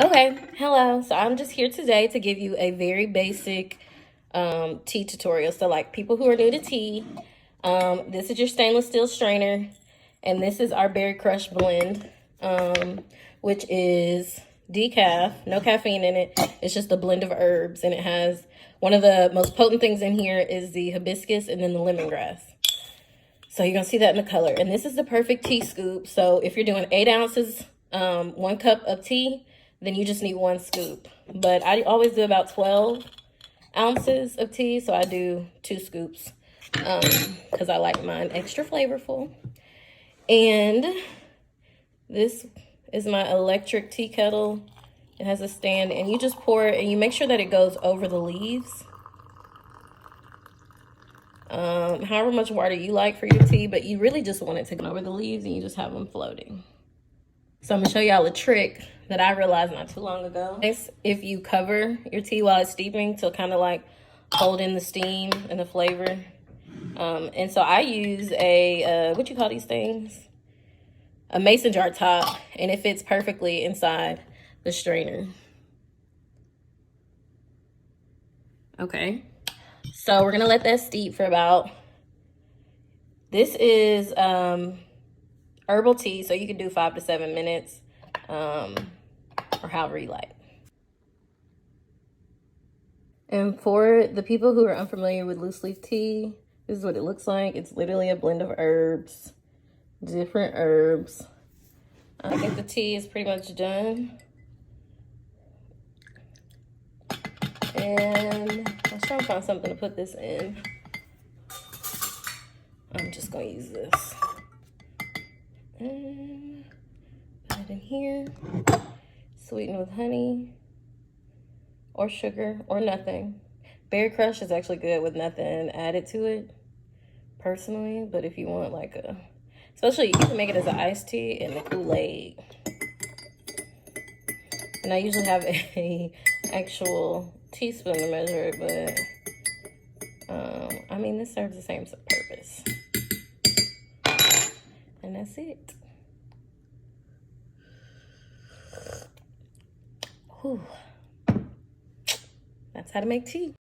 Okay, hello. So I'm just here today to give you a very basic tea tutorial. So like people who are new to tea, this is your stainless steel strainer, and this is our Berry Crush blend, which is decaf, no caffeine in it. It's just a blend of herbs, and it has one of the most potent things in here is the hibiscus and then the lemongrass. So you're gonna see that in the color. And this is the perfect tea scoop. So if you're doing 8 ounces, 1 cup of tea, then you just need 1 scoop. But I always do about 12 ounces of tea, so I do 2 scoops because I like mine extra flavorful. And this is my electric tea kettle. It has a stand, and you just pour it, and you make sure that it goes over the leaves. However much water you like for your tea, but you really just want it to go over the leaves, and you just have them floating. So I'm gonna show y'all a trick that I realized not too long ago. If you cover your tea while it's steeping to kind of like hold in the steam and the flavor. And so I use a, what you call these things? A mason jar top, and it fits perfectly inside the strainer. Okay, so we're gonna let that steep for about, this is herbal tea, so you can do 5 to 7 minutes, or however you like. And for the people who are unfamiliar with loose leaf tea, this is what it looks like. It's literally a blend of herbs, different herbs. I think the tea is pretty much done. And I was trying to find something to put this in. I'm just gonna use this. And put it in here. Sweeten with honey or sugar or nothing. Berry Crush is actually good with nothing added to it, personally. But if you want like a, especially you can make it as an iced tea and the Kool-Aid. And I usually have a actual teaspoon to measure it, but I mean, this serves the same purpose. And that's it. Whew. That's how to make tea.